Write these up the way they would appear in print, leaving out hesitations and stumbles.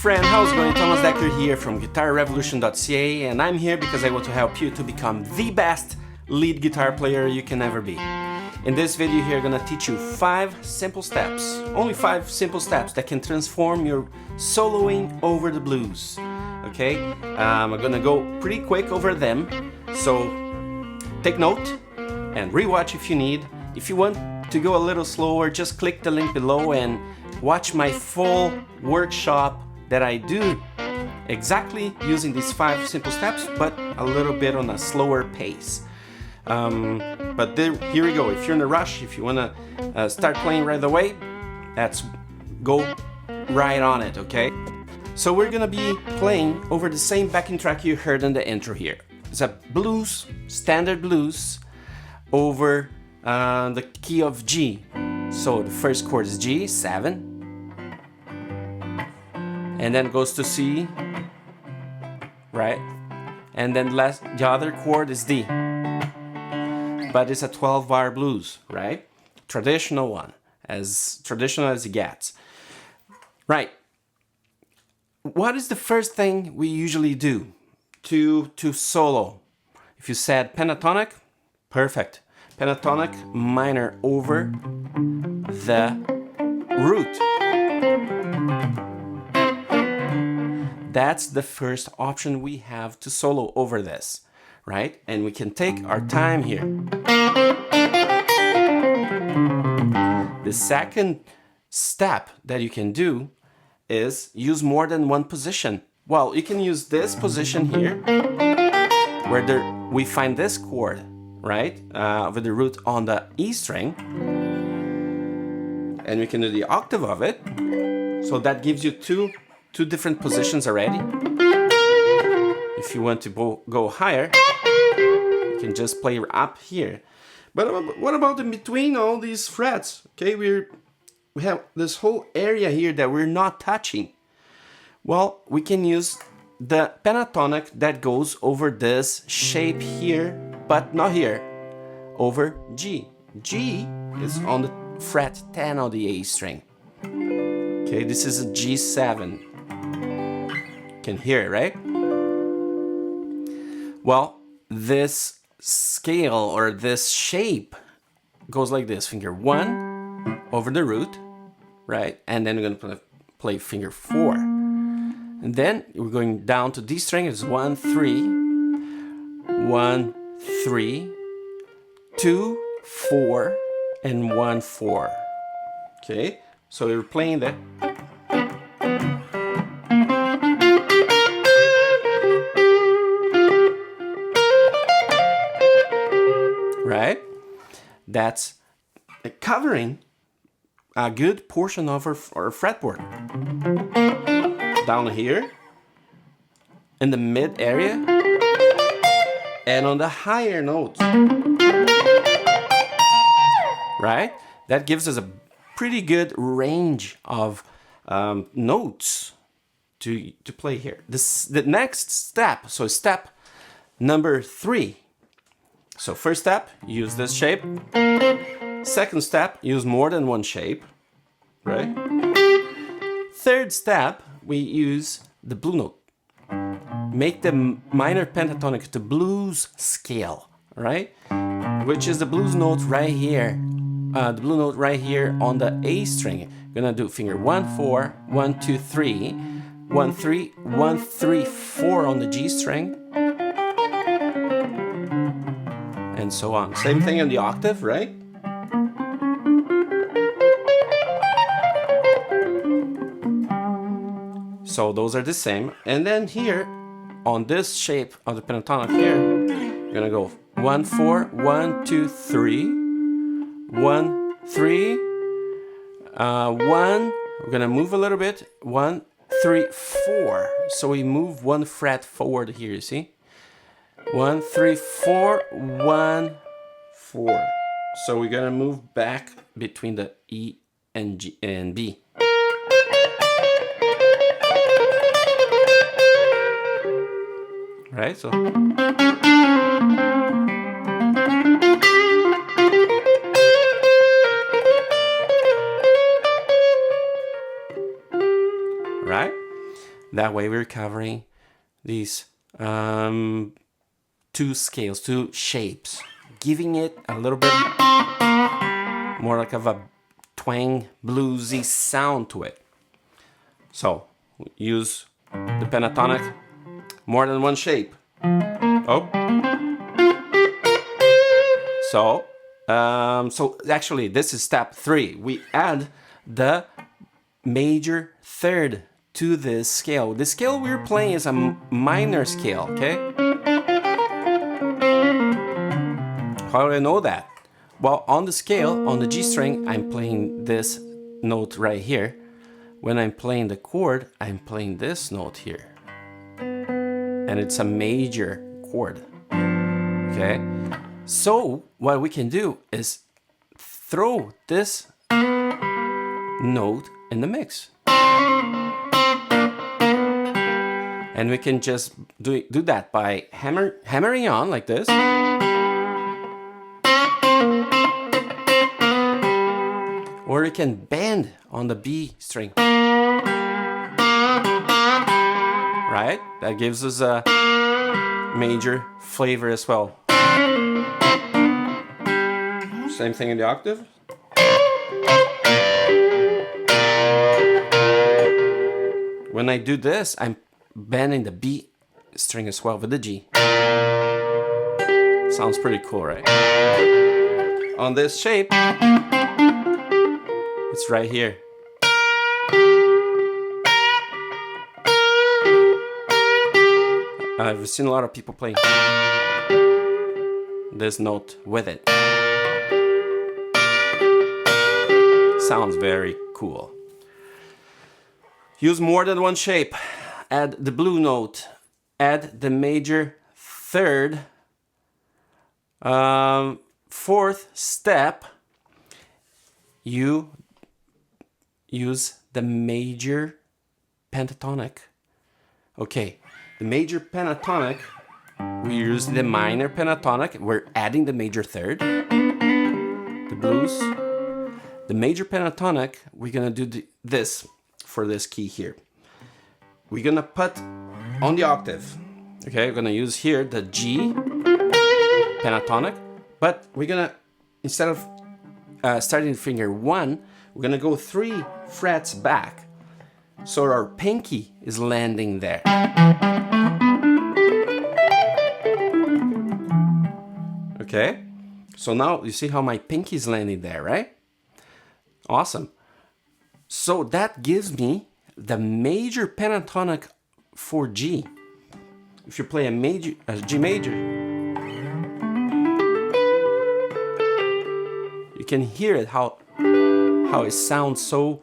friend, how's it going? Thomas Decker here from GuitarRevolution.ca, and I'm here because I want to help you to become the best lead guitar player you can ever be. In this video here, I'm gonna teach you 5 simple steps, only 5 simple steps that can transform your soloing over the blues. Okay, I'm gonna go pretty quick over them, so take note and rewatch if you need. If you want to go a little slower, just click the link below and watch my full workshop that I do exactly using these 5 simple steps, but a little bit on a slower pace. But here we go. If you're in a rush, if you want to start playing right away, let's go right on it, okay? So we're gonna be playing over the same backing track you heard in the intro here. It's a blues, standard blues, over the key of G. So the first chord is G, 7, and then goes to C, right? And then the other chord is D. But it's a 12-bar blues, right? Traditional one, as traditional as it gets. Right. What is the first thing we usually do to solo? If you said pentatonic, perfect. Pentatonic minor over the root. That's the first option we have to solo over this, right? And we can take our time here. The second step that you can do is use more than one position. Well, you can use this position here, where we find this chord, right? With the root on the E string. And we can do the octave of it. So that gives you two different positions already. If you want to go higher, you can just play up here. But what about in between all these frets? Okay, we have this whole area here that we're not touching. Well, we can use the pentatonic that goes over this shape here, but not here, over G. G is on the fret 10 of the A string. Okay, this is a G7. Can hear it, right? Well, this scale or this shape goes like this: finger 1 over the root, right? And then we're gonna play finger 4. And then we're going down to D string. It's 1, 3, 1, 3, 2, 4, and 1, 4. Okay, so we're playing that. Right? That's covering a good portion of our fretboard. Down here, in the mid area, and on the higher notes. Right? That gives us a pretty good range of notes to play here. The next step, so step number 3. So first step, use this shape. Second step, use more than one shape, right? Third step, we use the blue note. Make the minor pentatonic the blues scale, right? Which is the blues note right here. The blue note right here on the A string. You're gonna do finger 1, 4, 1, 2, 3, 1, 3, 1, 3, 4 on the G string. And so on. Same thing on the octave, right? So those are the same. And then here, on this shape of the pentatonic here, you're gonna go 1, 4, 1, 2, 3, 1, 3, 1. We're gonna move a little bit. 1, 3, 4. So we move 1 fret forward here, you see? 1, 3, 4, 1, 4. So we're gonna move back between the E and G and B. Right? So right? That way we're covering these two scales, two shapes, giving it a little bit more like of a twang, bluesy sound to it. So use the pentatonic, more than one shape. Oh. So actually this is step 3. We add the major third to this scale. The scale we're playing is a minor scale, okay? How do I know that? Well, on the scale, on the G string, I'm playing this note right here. When I'm playing the chord, I'm playing this note here. And it's a major chord, okay? So what we can do is throw this note in the mix. And we can just do that by hammering on like this. Or you can bend on the B string. Right? That gives us a major flavor as well. Same thing in the octave. When I do this, I'm bending the B string as well with the G. Sounds pretty cool, right? On this shape, it's right here. I've seen a lot of people playing this note with it. Sounds very cool. Use more than one shape. Add the blue note. Add the major third. Fourth step, you use the major pentatonic. Okay, the major pentatonic, we use the minor pentatonic. We're adding the major third, the blues. The major pentatonic, we're gonna do this for this key here. We're gonna put on the octave. Okay, we're gonna use here the G pentatonic, but we're gonna, instead of starting finger 1, we're gonna go 3 frets back. So our pinky is landing there. Okay, so now you see how my pinky is landing there, right? Awesome. So that gives me the major pentatonic for G. If you play a G major, you can hear it how it sounds so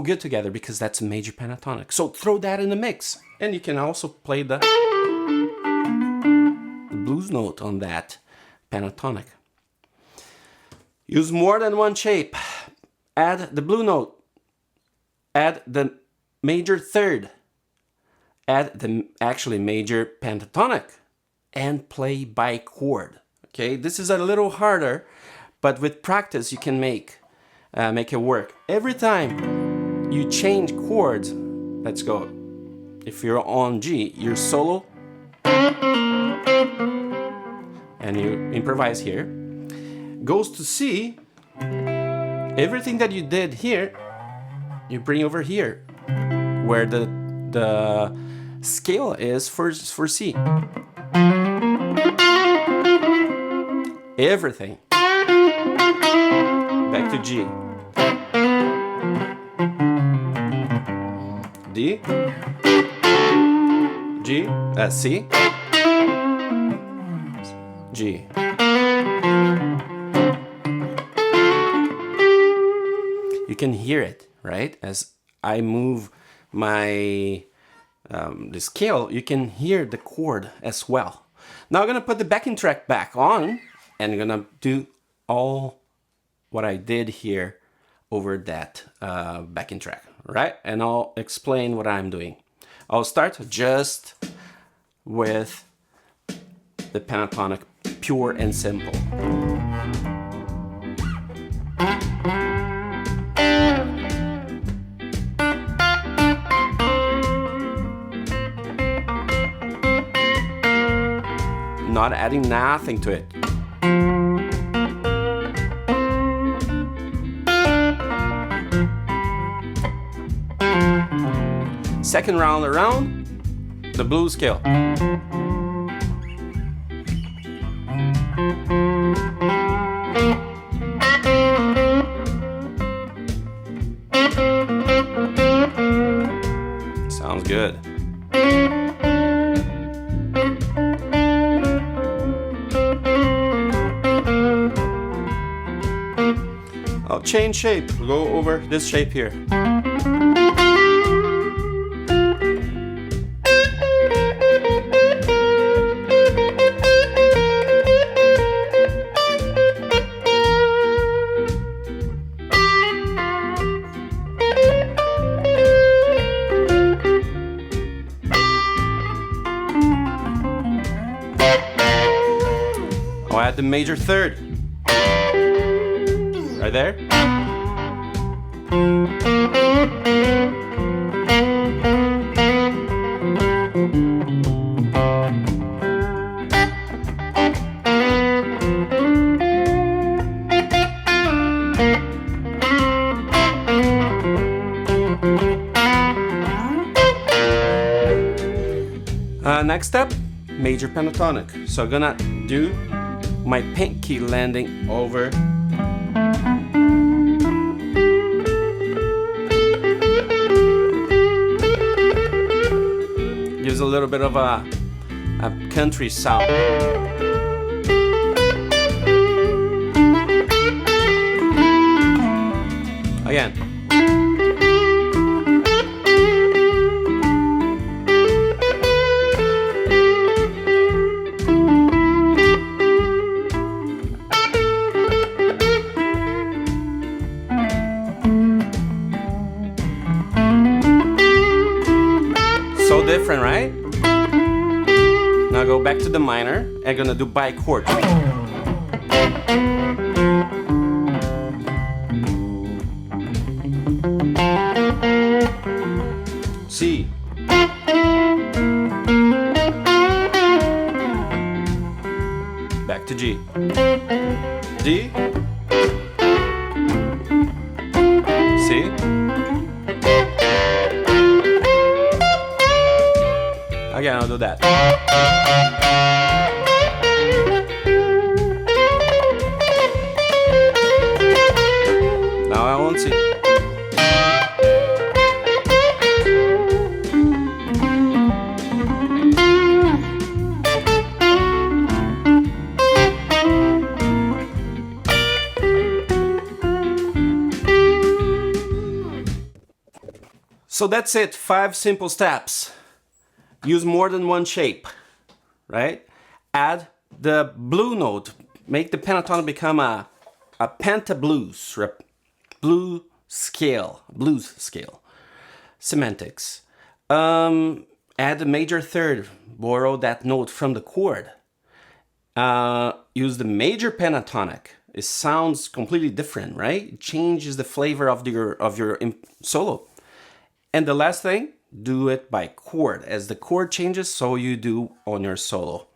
good together, because that's a major pentatonic. So throw that in the mix, and you can also play the blues note on that pentatonic. Use more than one shape. Add the blue note. Add the major third. Add the actually major pentatonic, and play by chord. Okay, this is a little harder, but with practice you can make it work. Every time you change chords, let's go. If you're on G, you're solo, and you improvise here. Goes to C. Everything that you did here, you bring over here, where the scale is for C. Everything. Back to G. D. G. C. G. You can hear it, right? As I move my the scale, you can hear the chord as well. Now I'm gonna put the backing track back on, and I'm gonna do all what I did here over that backing track, right? And I'll explain what I'm doing. I'll start just with the pentatonic, pure and simple. not adding nothing to it. Second round around, the blues scale. Sounds good. I'll change shape. We'll go over this shape here. I'll add the major third. Right there. Next step, major pentatonic. So I'm gonna do my pinky landing over. Gives a little bit of a country sound. Again. So different, right? Now go back to the minor. I'm gonna do by chord. C. Back to G. D. C. Again, I'll do that. Now I won't see. So that's it, 5 simple steps. Use more than one shape, right? Add the blue note. Make the pentatonic become a pentablues, blues scale. Semantics. Add the major third. Borrow that note from the chord. Use the major pentatonic. It sounds completely different, right? It changes the flavor of your solo. And the last thing, do it by chord. As the chord changes, so you do on your solo.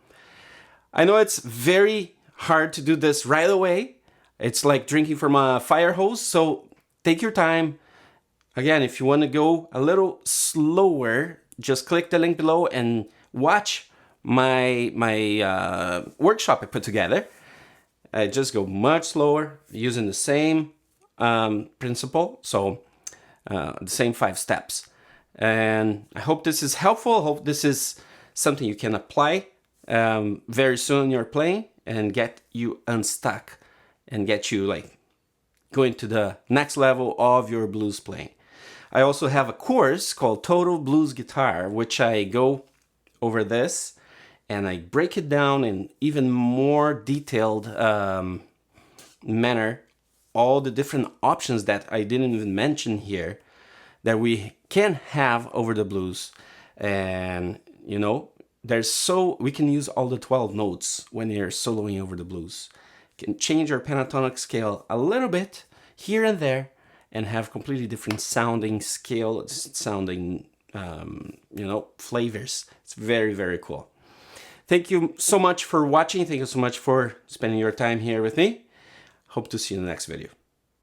I know it's very hard to do this right away. It's like drinking from a fire hose, so take your time. Again, if you want to go a little slower, just click the link below and watch my workshop I put together. I just go much slower using the same principle, so the same 5 steps. And I hope this is helpful. I hope this is something you can apply very soon in your playing and get you unstuck and get you like going to the next level of your blues playing. I also have a course called Total Blues Guitar, which I go over this and I break it down in even more detailed manner, all the different options that I didn't even mention here that we can have over the blues. And you know, we can use all the 12 notes when you're soloing over the blues. You can change your pentatonic scale a little bit here and there and have completely different sounding scale, sounding flavors. It's very, very cool. Thank you so much for watching. Thank you so much for spending your time here with me. Hope to see you in the next video.